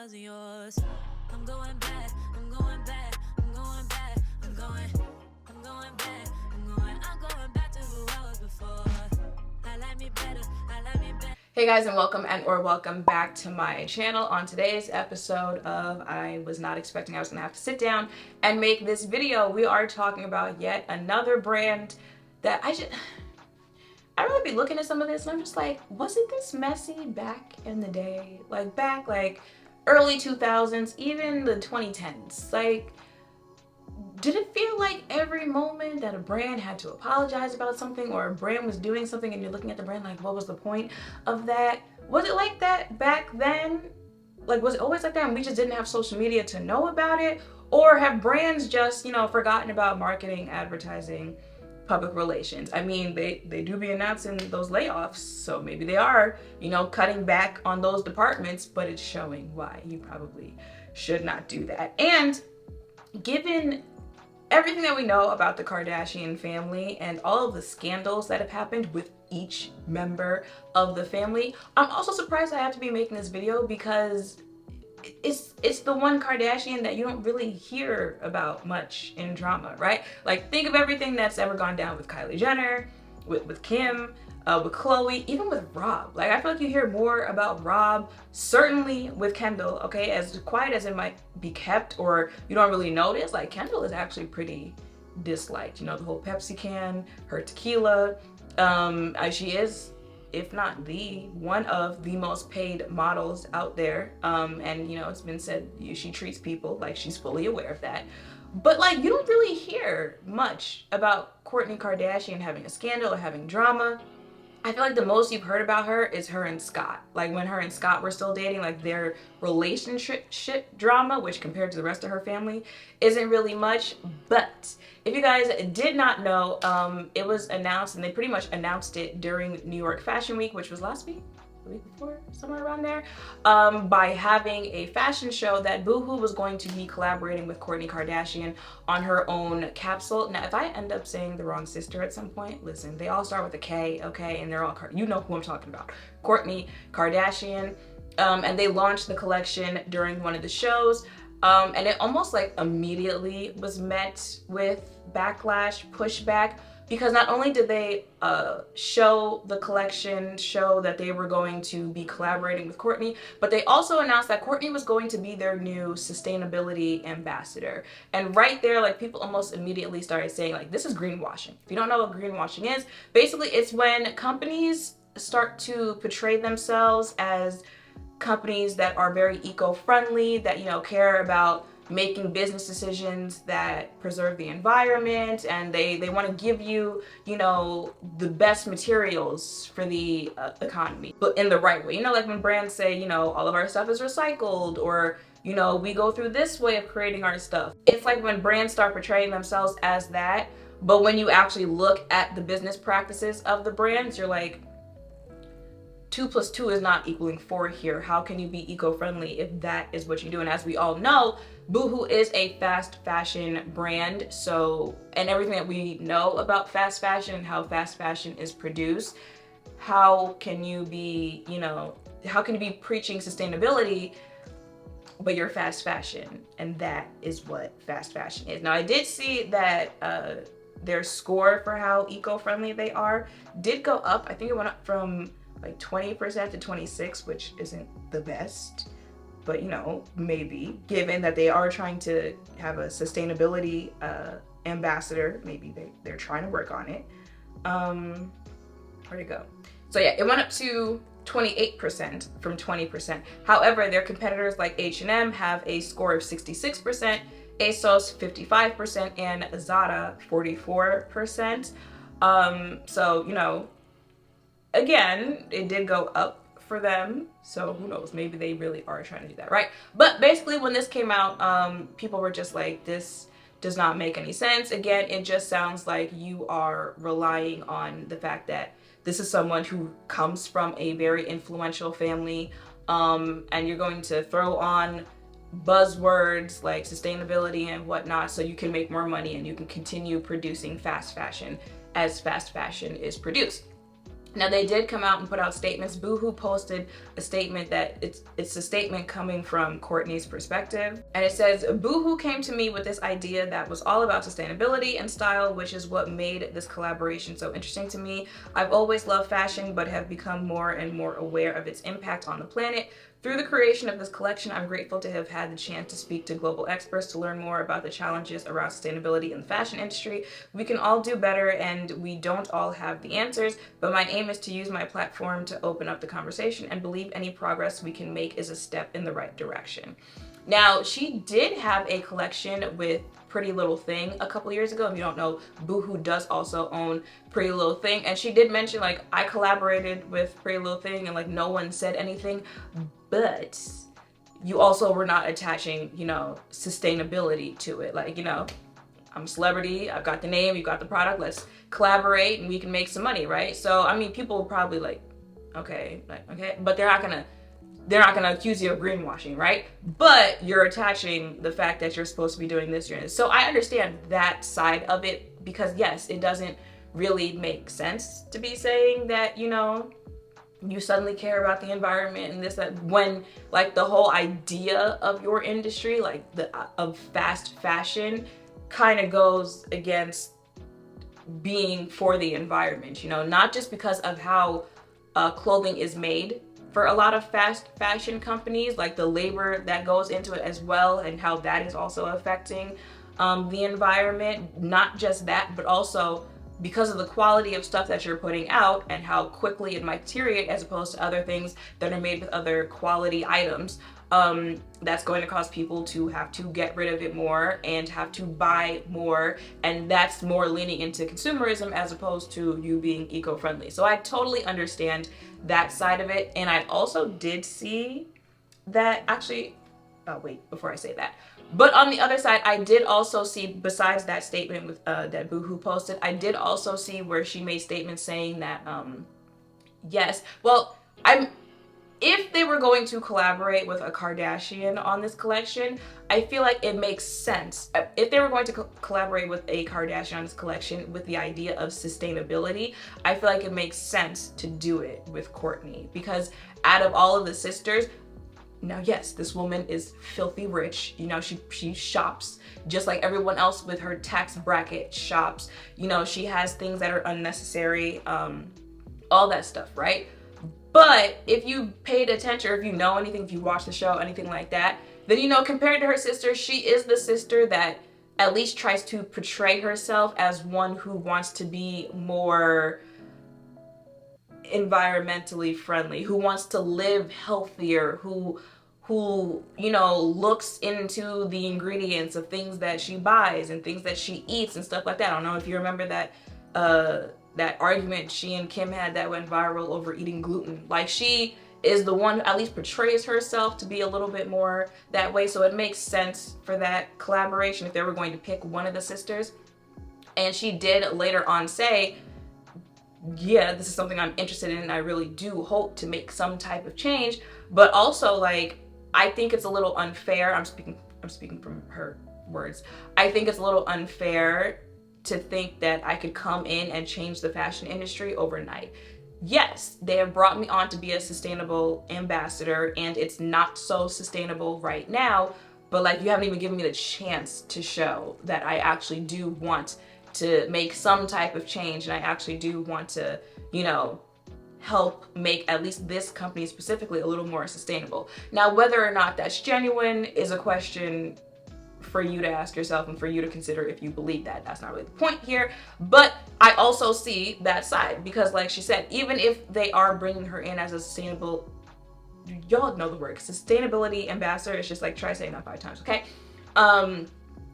wasn't yours. I'm going back, I'm going back, I'm going back, I'm going back, I'm going back to who I was before. I like me better, I like me better. Hey guys, and welcome back to my channel. On today's episode of I was not expecting I was gonna have to sit down and make this video, we are talking about yet another brand that I really be looking at some of this and I'm just like, wasn't this messy back in the day? Like back early 2000s, even the 2010s. Like, did it feel like every moment that a brand had to apologize about something or a brand was doing something and you're looking at the brand like, what was the point of that? Was it like that back then? Like, was it always like that and we just didn't have social media to know about it? Or have brands just, forgotten about marketing, advertising, public relations? I mean, they do be announcing those layoffs, so maybe they are, cutting back on those departments, but it's showing why you probably should not do that. And given everything that we know about the Kardashian family and all of the scandals that have happened with each member of the family, I'm also surprised I have to be making this video because it's the one Kardashian that you don't really hear about much in drama, right? Like, think of everything that's ever gone down with Kylie Jenner, with Kim, with Khloe, even with Rob. Like, I feel like you hear more about Rob, certainly with Kendall, okay? As quiet as it might be kept or you don't really notice, like, Kendall is actually pretty disliked. The whole Pepsi can, her tequila. She is, if not the one of the most paid models out there. And it's been said she treats people like she's fully aware of that. But like, you don't really hear much about Kourtney Kardashian having a scandal or having drama. I feel like the most you've heard about her is her and Scott. Like, when her and Scott were still dating, like their relationship drama, which compared to the rest of her family isn't really much. But if you guys did not know, it was announced, and they pretty much announced it during New York Fashion Week, which was last week, the week before, somewhere around there, by having a fashion show that BooHoo was going to be collaborating with Kourtney Kardashian on her own capsule. Now, if I end up saying the wrong sister at some point, listen, they all start with a K, okay, and they're all, you know who I'm talking about, Kourtney Kardashian, and they launched the collection during one of the shows, and it almost like immediately was met with backlash, pushback, because not only did they show the collection, show that they were going to be collaborating with Kourtney, but they also announced that Kourtney was going to be their new sustainability ambassador. And right there, like, people almost immediately started saying, like, this is greenwashing. If you don't know what greenwashing is, basically it's when companies start to portray themselves as companies that are very eco-friendly, that, care about making business decisions that preserve the environment, and they want to give you, the best materials for the economy, but in the right way. Like when brands say, all of our stuff is recycled, or, we go through this way of creating our stuff. It's like when brands start portraying themselves as that, but when you actually look at the business practices of the brands, you're like, 2 + 2 is not equaling 4 here. How can you be eco-friendly if that is what you do? And as we all know, BooHoo is a fast fashion brand. So, and everything that we know about fast fashion and how fast fashion is produced, how can you be, how can you be preaching sustainability, but you're fast fashion? And that is what fast fashion is. Now, I did see that their score for how eco-friendly they are did go up. I think it went up from like 20% to 26, which isn't the best, but maybe, given that they are trying to have a sustainability ambassador, maybe they're trying to work on it. Where'd it go? So yeah, it went up to 28% from 20%. However, their competitors like H&M have a score of 66%, ASOS 55%, and Zara 44%. So, again, it did go up for them, so who knows, maybe they really are trying to do that, right? But basically, when this came out, people were just like, this does not make any sense. Again, it just sounds like you are relying on the fact that this is someone who comes from a very influential family, and you're going to throw on buzzwords like sustainability and whatnot so you can make more money and you can continue producing fast fashion as fast fashion is produced. Now they did come out and put out statements. BooHoo posted a statement that it's a statement coming from Kourtney's perspective. And it says, BooHoo came to me with this idea that was all about sustainability and style, which is what made this collaboration so interesting to me. I've always loved fashion, but have become more and more aware of its impact on the planet. Through the creation of this collection, I'm grateful to have had the chance to speak to global experts to learn more about the challenges around sustainability in the fashion industry. We can all do better, and we don't all have the answers, but my aim is to use my platform to open up the conversation and believe any progress we can make is a step in the right direction. Now, she did have a collection with Pretty Little Thing a couple years ago. If you don't know, BooHoo does also own Pretty Little Thing, and she did mention, like, I collaborated with Pretty Little Thing and, like, no one said anything, but you also were not attaching, you know, sustainability to it. Like, you know, I'm a celebrity, I've got the name, you got the product, let's collaborate and we can make some money, right? So, I mean, people will probably like, okay, but they're not gonna accuse you of greenwashing, right? But you're attaching the fact that you're supposed to be doing this. So I understand that side of it, because yes, it doesn't really make sense to be saying that, you know, you suddenly care about the environment and this, that, when like the whole idea of your industry, like of fast fashion, kind of goes against being for the environment, you know, not just because of how clothing is made for a lot of fast fashion companies, like the labor that goes into it as well, and how that is also affecting the environment. Not just that, but also because of the quality of stuff that you're putting out and how quickly it might deteriorate as opposed to other things that are made with other quality items. That's going to cause people to have to get rid of it more and have to buy more, and that's more leaning into consumerism as opposed to you being eco-friendly. So I totally understand that side of it, and I also did see that actually, oh wait, before I say that, but on the other side, I did also see, besides that statement with that BooHoo posted, I did also see where she made statements saying that yes, well, if they were going to collaborate with a Kardashian on this collection, I feel like it makes sense. If they were going to collaborate with a Kardashian on this collection with the idea of sustainability, I feel like it makes sense to do it with Kourtney, because out of all of the sisters, now yes, this woman is filthy rich, you know, she shops just like everyone else with her tax bracket shops, you know, she has things that are unnecessary, all that stuff, right? But if you paid attention, or if you know anything, if you watch the show, anything like that, then you know, compared to her sister, she is the sister that at least tries to portray herself as one who wants to be more environmentally friendly, who wants to live healthier, who you know, looks into the ingredients of things that she buys and things that she eats and stuff like that. I don't know if you remember that that argument she and Kim had that went viral over eating gluten. Like, she is the one who at least portrays herself to be a little bit more that way, so it makes sense for that collaboration if they were going to pick one of the sisters. And she did later on say, yeah, this is something I'm interested in, and I really do hope to make some type of change, but also, like, I think it's a little unfair. I'm speaking from her words. I think it's a little unfair to think that I could come in and change the fashion industry overnight. Yes, they have brought me on to be a sustainable ambassador, and it's not so sustainable right now, but like, you haven't even given me the chance to show that I actually do want to make some type of change, and I actually do want to, you know, help make at least this company specifically a little more sustainable. Now, whether or not that's genuine is a question for you to ask yourself and for you to consider if you believe that. That's not really the point here, but I also see that side, because like she said, even if they are bringing her in as a sustainable, y'all know the word, sustainability ambassador, it's just like, try saying that 5 times, okay?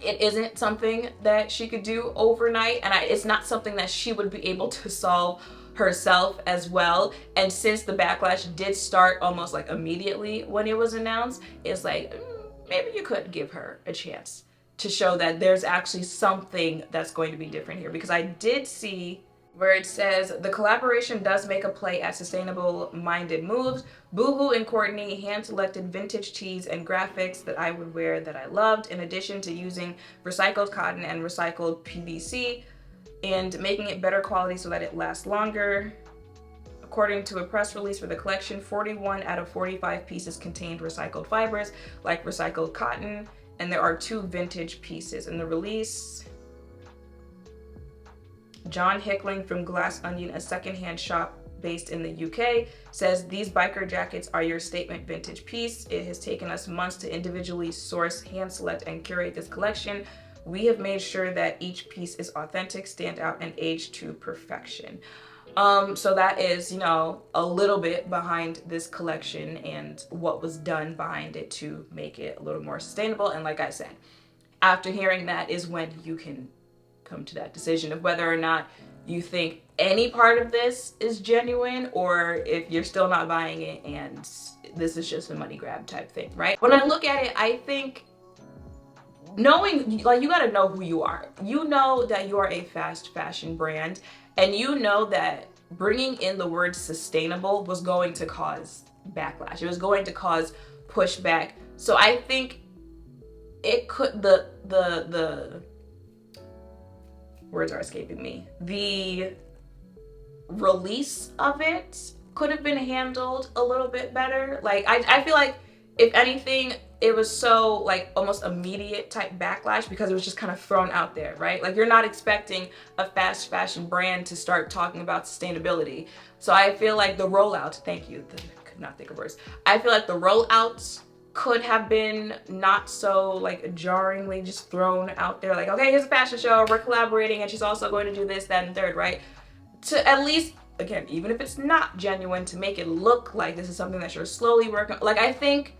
It isn't something that she could do overnight, and it's not something that she would be able to solve herself as well. And since the backlash did start almost like immediately when it was announced, it's like, maybe you could give her a chance to show that there's actually something that's going to be different here. Because I did see where it says, the collaboration does make a play at sustainable-minded moves. BooHoo and Kourtney hand-selected vintage tees and graphics that I would wear that I loved, in addition to using recycled cotton and recycled PVC and making it better quality so that it lasts longer. According to a press release for the collection, 41 out of 45 pieces contained recycled fibers, like recycled cotton, and there are 2 vintage pieces. In the release, John Hickling from Glass Onion, a secondhand shop based in the UK, says these biker jackets are your statement vintage piece. It has taken us months to individually source, hand select, and curate this collection. We have made sure that each piece is authentic, stand out, and aged to perfection. So that is, you know, a little bit behind this collection and what was done behind it to make it a little more sustainable. And like I said, after hearing that is when you can come to that decision of whether or not you think any part of this is genuine, or if you're still not buying it and this is just a money grab type thing, right? When I look at it, I think knowing, like, you gotta know who you are. You know that you are a fast fashion brand, and you know that bringing in the word sustainable was going to cause backlash. It was going to cause pushback. So I think it could, the words are escaping me. The release of it could have been handled a little bit better. Like, I feel like, if anything, it was so, like, almost immediate type backlash because it was just kind of thrown out there, right? Like, you're not expecting a fast fashion brand to start talking about sustainability. So I feel like the rollout, thank you, I could not think of words. I feel like the rollouts could have been not so, like, jarringly just thrown out there. Like, okay, here's a fashion show, we're collaborating, and she's also going to do this, that, and third, right? To at least, again, even if it's not genuine, to make it look like this is something that you're slowly working on. Like, I think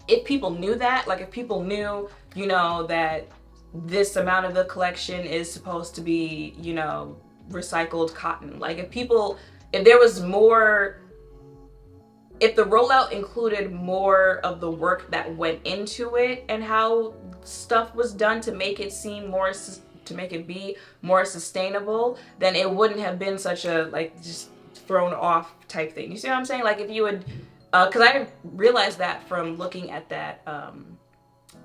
if people knew that, like, if people knew, you know, that this amount of the collection is supposed to be, you know, recycled cotton, like, if there was more, if the rollout included more of the work that went into it and how stuff was done to make it seem more, to make it be more sustainable, then it wouldn't have been such a, like, just thrown off type thing. You see what I'm saying? Like, if you would, because I realized that from looking at that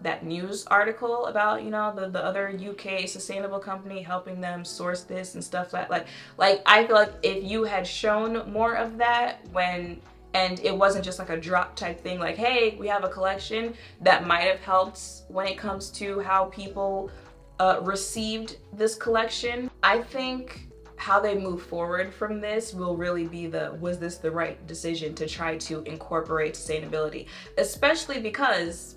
that news article about, you know, the other UK sustainable company helping them source this and stuff like I feel like if you had shown more of that and it wasn't just like a drop type thing, like, hey, we have a collection, that might have helped when it comes to how people received this collection. I think how they move forward from this will really be was this the right decision to try to incorporate sustainability? Especially because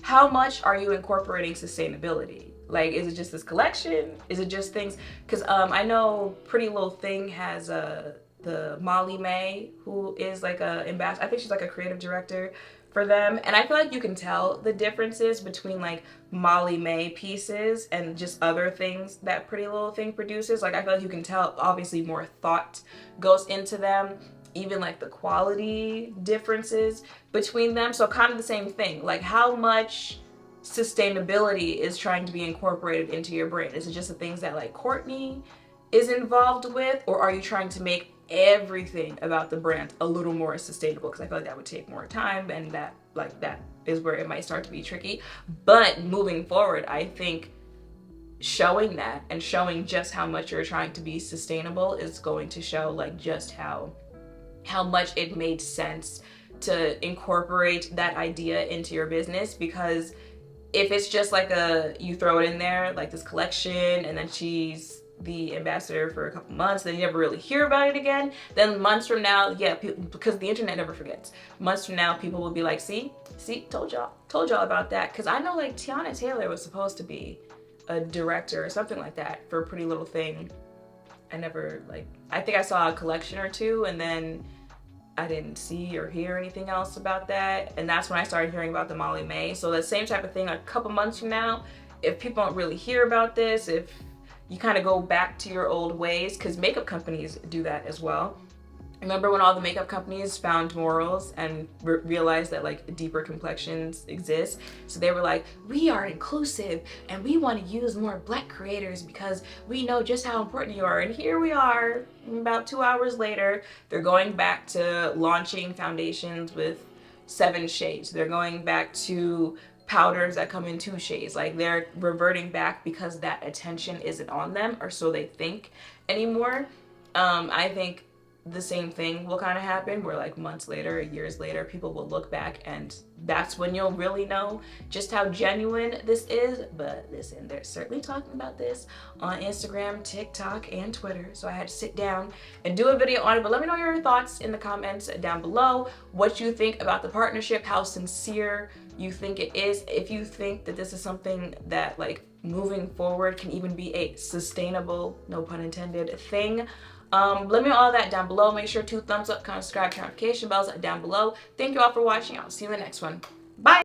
how much are you incorporating sustainability? Like, is it just this collection? Is it just things? Because I know Pretty Little Thing has the Molly May, who is like a ambassador. I think she's like a creative director for them, and I feel like you can tell the differences between like Molly May pieces and just other things that Pretty Little Thing produces. Like, I feel like you can tell obviously more thought goes into them, even like the quality differences between them. So kind of the same thing, like how much sustainability is trying to be incorporated into your brand. Is it just the things that like Kourtney is involved with, or are you trying to make everything about the brand a little more sustainable? Because I feel like that would take more time, and that is where it might start to be tricky. But moving forward, I think showing that and showing just how much you're trying to be sustainable is going to show like just how much it made sense to incorporate that idea into your business. Because if it's just like you throw it in there like this collection and then she's the ambassador for a couple months, then you never really hear about it again, then months from now, yeah, because the internet never forgets, months from now people will be like, see, told y'all about that. Because I know like Tiana Taylor was supposed to be a director or something like that for Pretty Little Thing. I never, like, I think I saw a collection or two and then I didn't see or hear anything else about that, and that's when I started hearing about the Molly May. So the same type of thing, a couple months from now, if people don't really hear about this, if you kind of go back to your old ways, because makeup companies do that as well. Remember when all the makeup companies found morals and realized that like deeper complexions exist? So they were like, we are inclusive and we want to use more Black creators because we know just how important you are. And here we are, about 2 hours later, they're going back to launching foundations with 7 shades. They're going back to powders that come in 2 shades. Like, they're reverting back because that attention isn't on them, or so they think anymore. I think the same thing will kind of happen, where like months later, years later, people will look back, and that's when you'll really know just how genuine this is. But listen, they're certainly talking about this on Instagram, TikTok, and Twitter, so I had to sit down and do a video on it. But let me know your thoughts in the comments down below, what you think about the partnership, how sincere you think it is, if you think that this is something that like moving forward can even be a sustainable, no pun intended, thing. Let me know all that down below. Make sure to thumbs up, comment, subscribe, turn notification bells down below. Thank you all for watching. I'll see you in the next one. Bye.